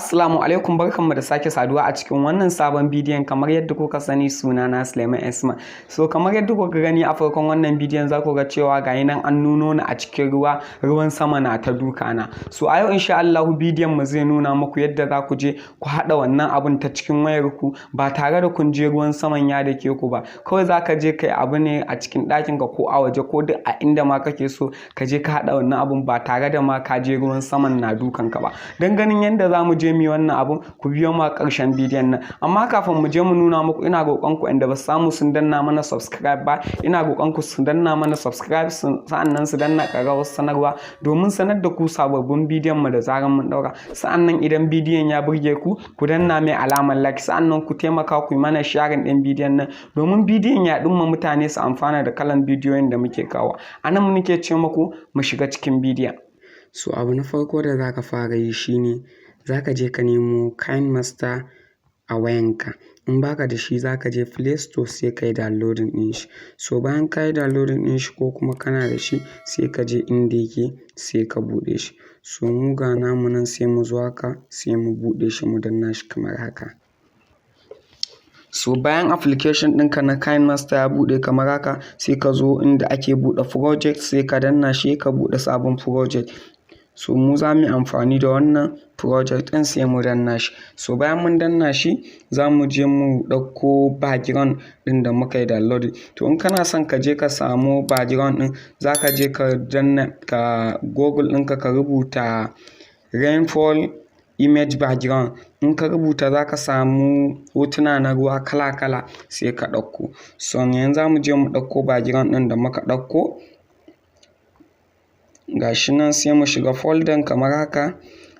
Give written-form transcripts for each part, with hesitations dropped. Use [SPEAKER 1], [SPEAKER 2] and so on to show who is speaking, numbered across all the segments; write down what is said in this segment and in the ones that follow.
[SPEAKER 1] Assalamu alaikum, barkanmu da sake saduwa a cikin wannan sabon bidiyon. Kamar yadda kuka sani, sunana Suleiman Esma. So kamar yadda kuka gani a farkon wannan bidiyon, za ku ga cewa gayi nan an nuno ni a cikin ruwan sama na ta duka na. So a yau insha Allah bidiyon mu zai nuna muku yadda za ku je ku haɗa wannan abun ta cikin wayar ku ba tare da kun je ruwan saman ya dake ku ba. Kawai za ka je kai abu ne a cikin ɗakin ka ko a waje ko duk a inda ma kake so ka je ka haɗa wannan abun ba tare da ma ka je ruwan saman na dukan ka ba. Dan ganin yadda za mu je mu wannan abun, ku biyo mu a ƙarshen bidiyon nan. Amma kafin mu je mu nuna muku, ina roƙon ku inda ba su samu sun danna mana subscribe ba, ina roƙon ku su danna mana subscribe sa'annan su danna ƙararrawar sanarwa domin sanar da ku sababbin bidiyon mu da zaran mun ɗaura. Sa'annan idan bidiyon ya burge ku, ku danna mai alamar like, sa'annan ku taimaka ku yi mana sharing ɗin bidiyon nan domin bidiyon ya ɗumma mutane su amfana da kalan bidiyoyin da muke kawo. A nan muke ce muku mu shiga cikin bidiyon. So abu na farko da za ka fara yi shine za ka je ka nemo Kinemaster a wayanka. In baka da shi, za ka je Play Store sai ka yi downloading ɗin shi. So bayan ka yi downloading ɗin shi ko kuma kana da shi, sai ka je inda yake sai ka buɗe shi. So mu ga namu nan, sai mu zo haka sai mu buɗe shi mu danna shi kamar haka. So bayan application ɗinka na Kinemaster ya buɗe kamar haka, sai ka zo inda ake buɗe project sai ka danna shi ka buɗe sabon project. So mu za mu yi amfani da wannan project ɗin sai mu danna shi. So bayan mun danna shi, za mu je mu ɗauko background ɗin da muka yi download. To in kana son ka je ka samu background ɗin, za ka je ka danna ka Google ɗinka ka rubuta rainfall image background. In ka rubuta, za ka samu hotuna na ruwa kala-kala sai ka ɗauko. So yanzu za mu je mu ɗauko background ɗin da muka ɗauko. Gashi nan sai mu shiga folder kamar haka.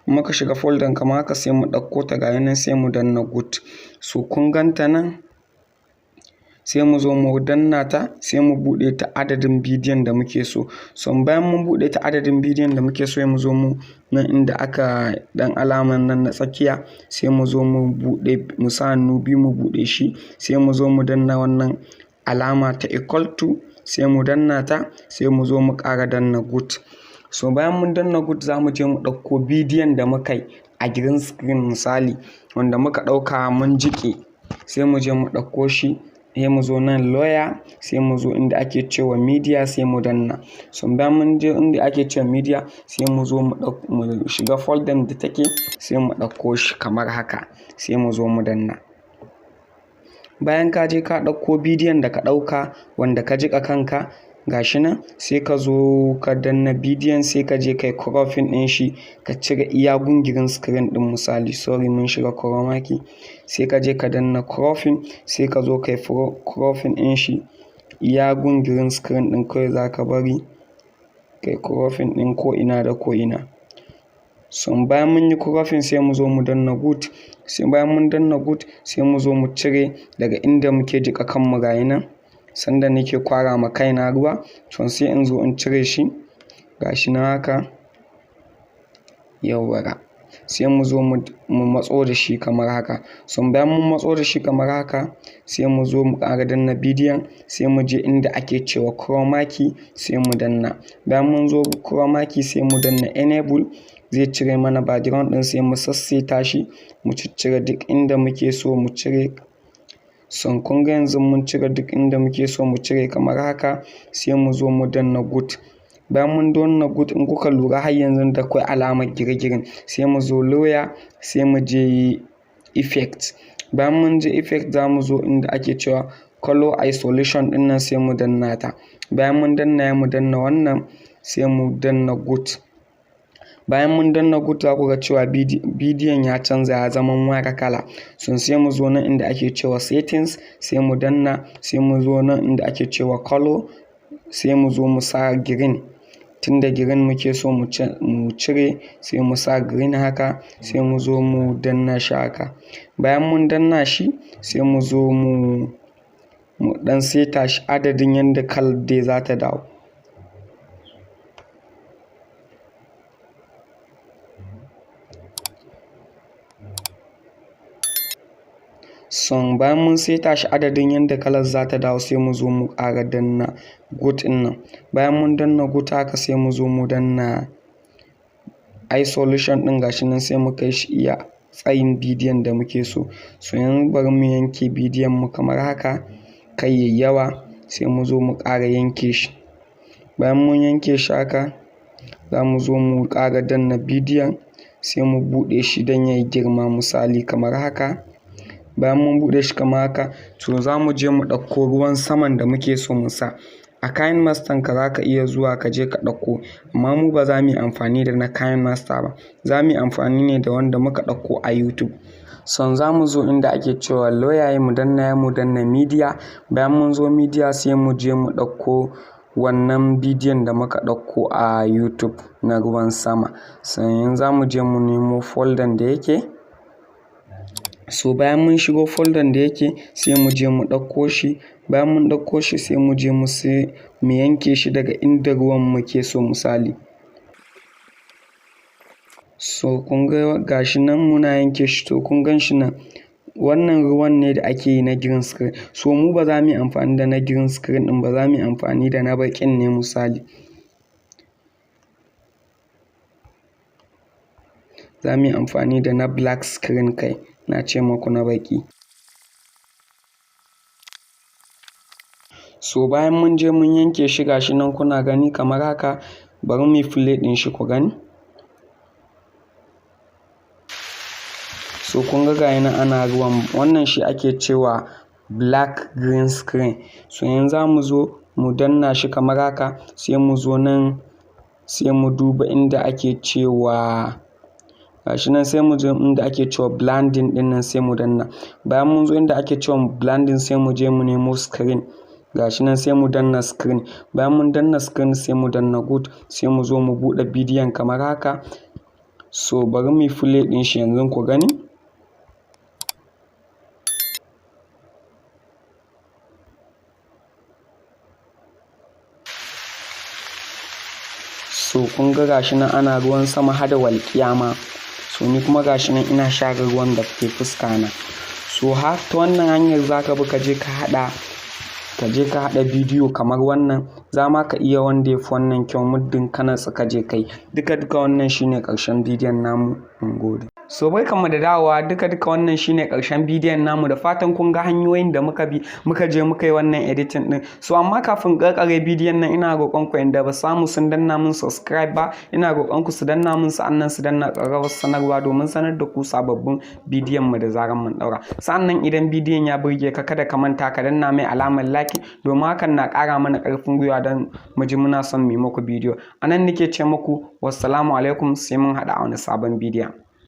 [SPEAKER 1] Muka shiga folder kamar haka sai mu ɗauko ta, gayi nan sai mu danna good. So kun ganta nan, sai mu zo mu danna ta sai mu buɗe ta adadin bidiyon da muke so. So bayan mun buɗe ta adadin bidiyon da muke so, mu zo mu nan inda aka dan alaman nan na tsakiya, sai mu zo mu buɗe, mu sa hannu biyu mu buɗe shi, sai mu zo mu danna wannan alama ta equal to, sai mu danna ta, sai mu zo mu ƙara danna good. So bayan mun danna good, za mu je mu ɗauko bidiyon da muka yi a green screen misali, wanda muka ɗauka mun jiƙe, sai mu je mu ɗauko shi, sai mu zo nan lawyer, sai mu zo inda ake cewa media sai mu danna. So bayan mun je inda ake cewa media, sai mu zo mu shiga folder da take, sai mu ɗauko shi kamar haka, sai mu zo mu danna. Bayan ka je ka ɗauko bidiyon da ka ɗauka wanda ka jiƙa kanka, gashi nan sai ka zo ka danna bidiyon, sai ka je kai cropping ɗin shi, ka cire iya gungirin screen ɗin misali, sorry mun shiga chroma key, sai ka je ka danna cropping, sai ka zo kai cropping ɗin shi iya gungirin screen ɗin kawai za ka bari kai cropping ɗin ko ina da ko ina. So bayan mun yi cropping, sai mu zo mu danna good. Sai bayan mun danna good, sai mu zo mu cire daga inda muke jiƙa kanmu gayi nan, sanda nake kwara ma kaina ruwa, to sai in zo in cire shi gashi nan haka, yawwa. Sai mu zo mu matso da shi kamar haka. So bayan mun matso da shi kamar haka, sai mu zo mu ƙara danna bidiyon, sai mu je inda ake cewa chroma key sai mu danna. Bayan mun zo chroma key, sai mu danna enable, zai cire mana background ɗin, sai mu sassaita shi, mu ciccire duk inda muke so mu cire. So kun ga yanzu mun cire duk inda muke so mu cire kamar haka, sai mu zo mu danna good. Bayan mun danna good, in kuka lura har yanzu da akwai alamar gire-giren, sai mu zo lawyer, sai mu je effect. Bayan mun je effect, za mu zo inda ake cewa color isolation ɗin nan, sai mu danna ta. Bayan mun danna, mu danna wannan, sai mu danna good. Bayan mun danna good, za ku ga cewa bidiyon ya canza ya zama mara kala. So sai mu zo nan inda ake cewa settings, sai mu danna, sai mu zo nan inda ake cewa color, sai mu zo mu sa green. Tunda green muke so mu cire, sai mu sa green haka, sai mu zo mu danna shi haka. Bayan mun danna shi, sai mu zo mu dan seta shi adadin yanda kalar dai za ta dawo. So bayan mun seta shi adadin yanda kalar za ta dawo, sai mu zo mu ƙara danna good ɗin nan. Bayan mun danna good haka, sai mu zo mu danna isolation ɗin, gashi nan sai mu kai shi iya tsayin bidiyon da muke so. So yanzu bari mu yanke bidiyon mu kamar haka, kai yayi yawa sai mu zo mu ƙara yanke shi. Bayan mun yanke shi haka, za mu zo mu ƙara danna bidiyon sai mu buɗe shi don yayi girma, misali kamar haka. Bayan mun buɗe shi kamar haka, to za mu je mu ɗauko ruwan saman da muke so mu sa. A Kinemaster ka za ka iya zuwa ka je ka ɗauko, amma mu ba za mu yi amfani da na Kinemaster ba, za mu yi amfani ne da wanda muka ɗauko a YouTube. So za mu zo inda ake cewa lawyer mu danna media. Bayan mun zo media sai mu je mu ɗauko wannan bidiyon da muka ɗauko a YouTube na ruwan sama. Sannan za mu je mu nemo folder da yake. So bayan mun shigo folder da yake sai mu je mu ɗauko shi. Bayan mun ɗauko shi sai mu je mu yanke shi daga inda ruwan muke so, misali. So kun ga gashi nan muna yanke shi, to kun gan shi nan. Wannan ruwan ne da ake yi na green screen. So mu ba za mu yi amfani da na green screen ɗin ba, za mu yi amfani da na baƙin ne, misali. Za mu yi amfani da na black screen, kai na ce muku na baƙi. So bayan mun je mun yanke shi gashi nan kuna gani kamar haka, bari mu yi play ɗin shi ku gani. So kun ga gayi nan ana ruwan, wannan shi ake cewa black green screen. So yanzu za mu zo mu danna shi kamar haka, sai mu zo nan sai mu duba inda ake cewa gashi nan, sai mu je inda ake cewa blending ɗin nan sai mu danna. Bayan mun zo inda ake cewa blending sai mu je mu nemo screen. Gashi nan sai mu danna screen. Bayan mun danna screen sai mu danna good, sai mu zo mu buɗe bidiyon kamar haka. So bari mu yi play ɗin shi yanzu ku gani. So kun ga gashi nan ana ruwan sama hada walƙiya ma. So ni kuma gashi nan ina share ruwan da ke fuska na. So har ta wannan hanyar zaka bi ka je ka haɗa bidiyo kamar wannan. Za ma ka iya wanda ya fi wannan kyau muddin kana ka je kai. Duka wannan shine ƙarshen bidiyon namu. Mungode. So barkanmu da dawowa, duka wannan shine ƙarshen bidiyon namu. Da fatan kun ga hanyoyin da muka bi muka je muka yi wannan editing din. So amma kafin ƙarƙare bidiyon nan ina roƙon ku inda ba samu sun danna min subscribe ba, ina roƙon ku su danna min sa'annan su danna ƙararrawar sanarwa domin sanar da ku sababbin bidiyon mu da zaran mun daura. Sa'annan idan bidiyon ya burge ka, kada ka manta ka danna mai alamar like domin hakan na ƙara mana ƙarfin gwiwa don mu ji muna son mu yi muku bidiyo. Anan nake ce muku wassalamu alaikum, sai mun haɗa a wani sabon bidiyon.